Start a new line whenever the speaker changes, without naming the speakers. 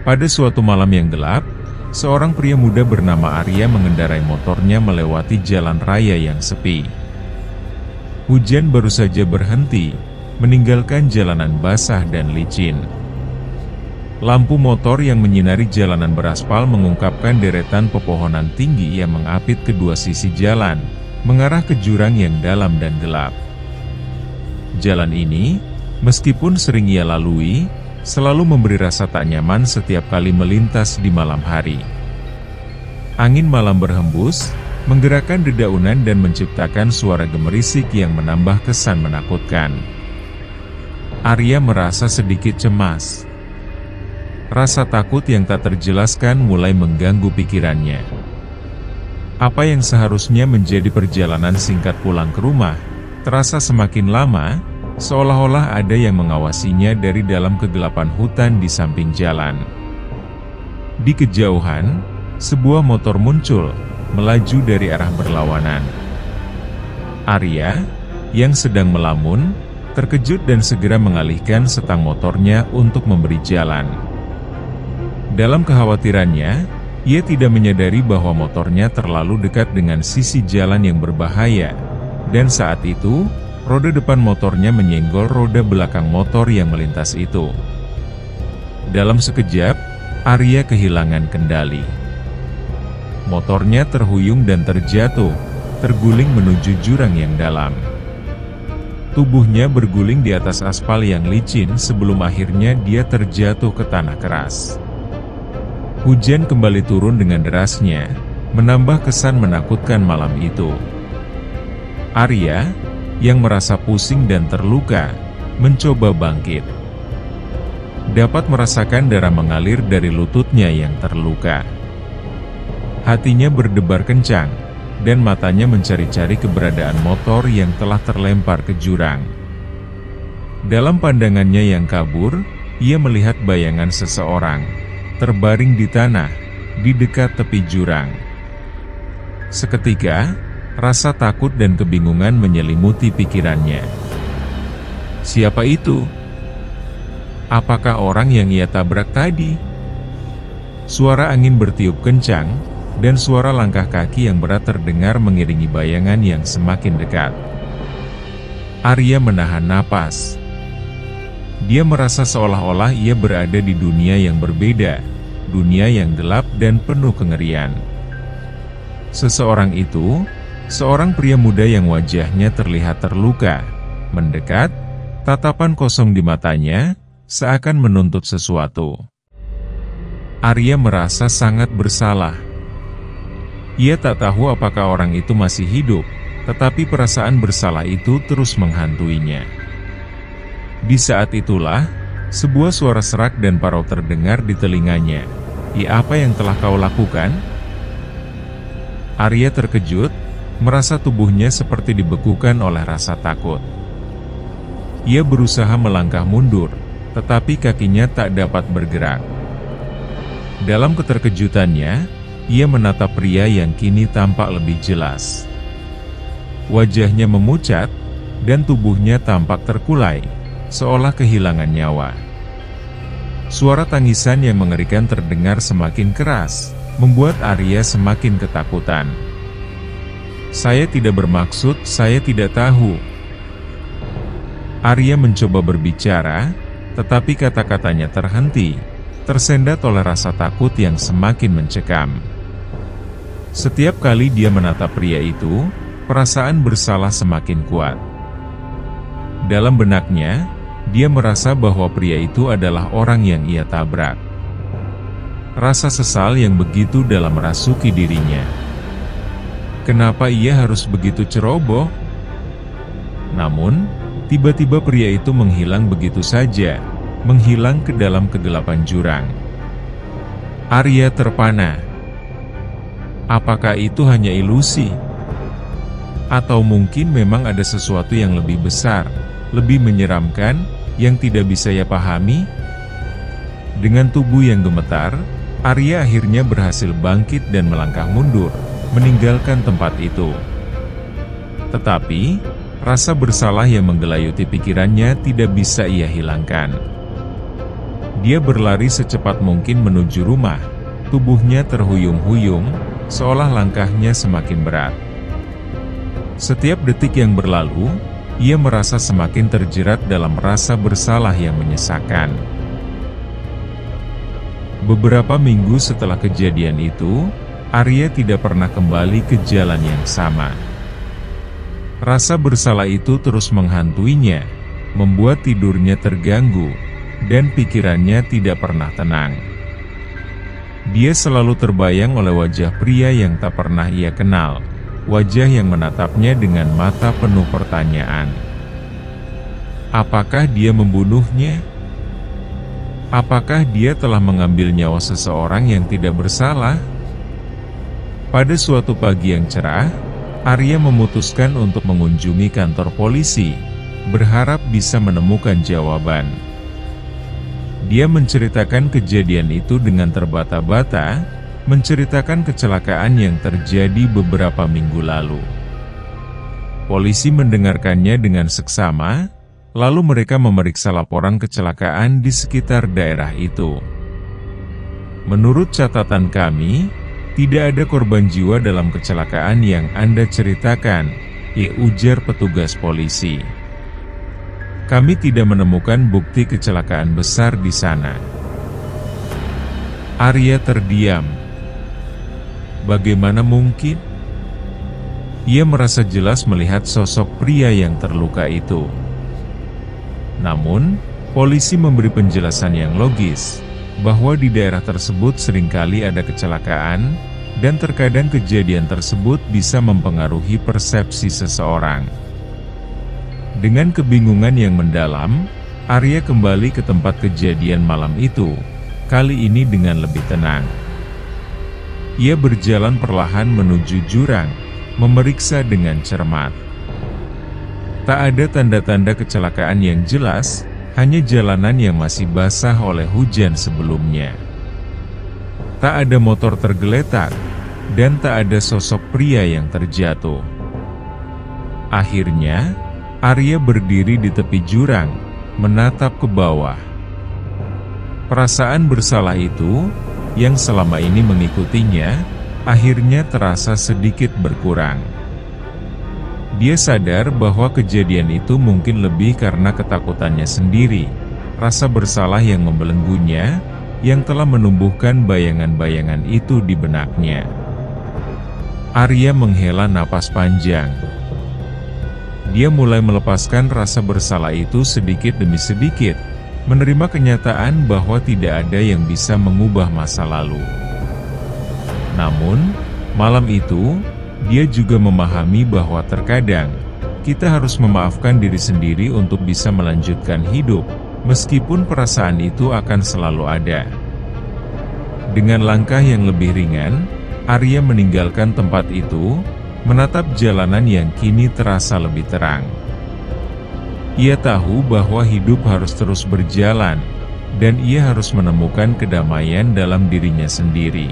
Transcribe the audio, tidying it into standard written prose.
Pada suatu malam yang gelap, seorang pria muda bernama Arya mengendarai motornya melewati jalan raya yang sepi. Hujan baru saja berhenti, meninggalkan jalanan basah dan licin. Lampu motor yang menyinari jalanan beraspal mengungkapkan deretan pepohonan tinggi yang mengapit kedua sisi jalan, mengarah ke jurang yang dalam dan gelap. Jalan ini, meskipun sering ia lalui, selalu memberi rasa tak nyaman setiap kali melintas di malam hari. Angin malam berhembus, menggerakkan dedaunan dan menciptakan suara gemerisik yang menambah kesan menakutkan. Arya merasa sedikit cemas. Rasa takut yang tak terjelaskan mulai mengganggu pikirannya. Apa yang seharusnya menjadi perjalanan singkat pulang ke rumah, terasa semakin lama, seolah-olah ada yang mengawasinya dari dalam kegelapan hutan di samping jalan. Di kejauhan, sebuah motor muncul, melaju dari arah berlawanan. Arya, yang sedang melamun, terkejut dan segera mengalihkan setang motornya untuk memberi jalan. Dalam kekhawatirannya, ia tidak menyadari bahwa motornya terlalu dekat dengan sisi jalan yang berbahaya, dan saat itu, roda depan motornya menyenggol roda belakang motor yang melintas itu. Dalam sekejap, Arya kehilangan kendali. Motornya terhuyung dan terjatuh, terguling menuju jurang yang dalam. Tubuhnya berguling di atas aspal yang licin sebelum akhirnya dia terjatuh ke tanah keras. Hujan kembali turun dengan derasnya, menambah kesan menakutkan malam itu. Arya, yang merasa pusing dan terluka, mencoba bangkit. Dapat merasakan darah mengalir dari lututnya yang terluka. Hatinya berdebar kencang, dan matanya mencari-cari keberadaan motor yang telah terlempar ke jurang. Dalam pandangannya yang kabur, ia melihat bayangan seseorang, terbaring di tanah, di dekat tepi jurang. Seketika, rasa takut dan kebingungan menyelimuti pikirannya. Siapa itu? Apakah orang yang ia tabrak tadi? Suara angin bertiup kencang, dan suara langkah kaki yang berat terdengar mengiringi bayangan yang semakin dekat. Arya menahan napas. Dia merasa seolah-olah ia berada di dunia yang berbeda, dunia yang gelap dan penuh kengerian. Seseorang itu, seorang pria muda yang wajahnya terlihat terluka, mendekat, tatapan kosong di matanya, seakan menuntut sesuatu. Arya merasa sangat bersalah. Ia tak tahu apakah orang itu masih hidup, tetapi perasaan bersalah itu terus menghantuinya. Di saat itulah, sebuah suara serak dan parau terdengar di telinganya. Apa yang telah kau lakukan?" Arya terkejut, merasa tubuhnya seperti dibekukan oleh rasa takut. Ia berusaha melangkah mundur, tetapi kakinya tak dapat bergerak. Dalam keterkejutannya, ia menatap pria yang kini tampak lebih jelas. Wajahnya memucat, dan tubuhnya tampak terkulai, seolah kehilangan nyawa. Suara tangisan yang mengerikan terdengar semakin keras, membuat Arya semakin ketakutan. "Saya tidak bermaksud, saya tidak tahu." Arya mencoba berbicara, tetapi kata-katanya terhenti, tersendat oleh rasa takut yang semakin mencekam. Setiap kali dia menatap pria itu, perasaan bersalah semakin kuat. Dalam benaknya, dia merasa bahwa pria itu adalah orang yang ia tabrak. Rasa sesal yang begitu dalam merasuki dirinya. Kenapa ia harus begitu ceroboh? Namun, tiba-tiba pria itu menghilang begitu saja, menghilang ke dalam kegelapan jurang. Arya terpana. Apakah itu hanya ilusi? Atau mungkin memang ada sesuatu yang lebih besar, lebih menyeramkan, yang tidak bisa ia pahami? Dengan tubuh yang gemetar, Arya akhirnya berhasil bangkit dan melangkah mundur, meninggalkan tempat itu. Tetapi, rasa bersalah yang menggelayuti pikirannya tidak bisa ia hilangkan. Dia berlari secepat mungkin menuju rumah, tubuhnya terhuyung-huyung, seolah langkahnya semakin berat. Setiap detik yang berlalu, ia merasa semakin terjerat dalam rasa bersalah yang menyesakan. Beberapa minggu setelah kejadian itu, Arya tidak pernah kembali ke jalan yang sama. Rasa bersalah itu terus menghantuinya, membuat tidurnya terganggu, dan pikirannya tidak pernah tenang. Dia selalu terbayang oleh wajah pria yang tak pernah ia kenal, wajah yang menatapnya dengan mata penuh pertanyaan. Apakah dia membunuhnya? Apakah dia telah mengambil nyawa seseorang yang tidak bersalah? Pada suatu pagi yang cerah, Arya memutuskan untuk mengunjungi kantor polisi, berharap bisa menemukan jawaban. Dia menceritakan kejadian itu dengan terbata-bata, menceritakan kecelakaan yang terjadi beberapa minggu lalu. Polisi mendengarkannya dengan seksama, lalu mereka memeriksa laporan kecelakaan di sekitar daerah itu. Menurut catatan kami, tidak ada korban jiwa dalam kecelakaan yang Anda ceritakan, ujar petugas polisi. Kami tidak menemukan bukti kecelakaan besar di sana. Arya terdiam. Bagaimana mungkin? Ia merasa jelas melihat sosok pria yang terluka itu. Namun, polisi memberi penjelasan yang logis, bahwa di daerah tersebut seringkali ada kecelakaan, dan terkadang kejadian tersebut bisa mempengaruhi persepsi seseorang. Dengan kebingungan yang mendalam, Arya kembali ke tempat kejadian malam itu, kali ini dengan lebih tenang. Ia berjalan perlahan menuju jurang, memeriksa dengan cermat. Tak ada tanda-tanda kecelakaan yang jelas, hanya jalanan yang masih basah oleh hujan sebelumnya. Tak ada motor tergeletak, dan tak ada sosok pria yang terjatuh. Akhirnya, Arya berdiri di tepi jurang, menatap ke bawah. Perasaan bersalah itu, yang selama ini mengikutinya, akhirnya terasa sedikit berkurang. Dia sadar bahwa kejadian itu mungkin lebih karena ketakutannya sendiri, rasa bersalah yang membelenggunya, yang telah menumbuhkan bayangan-bayangan itu di benaknya. Arya menghela napas panjang. Dia mulai melepaskan rasa bersalah itu sedikit demi sedikit, menerima kenyataan bahwa tidak ada yang bisa mengubah masa lalu. Namun, malam itu, dia juga memahami bahwa terkadang, kita harus memaafkan diri sendiri untuk bisa melanjutkan hidup, meskipun perasaan itu akan selalu ada. Dengan langkah yang lebih ringan, Arya meninggalkan tempat itu, menatap jalanan yang kini terasa lebih terang. Ia tahu bahwa hidup harus terus berjalan, dan ia harus menemukan kedamaian dalam dirinya sendiri.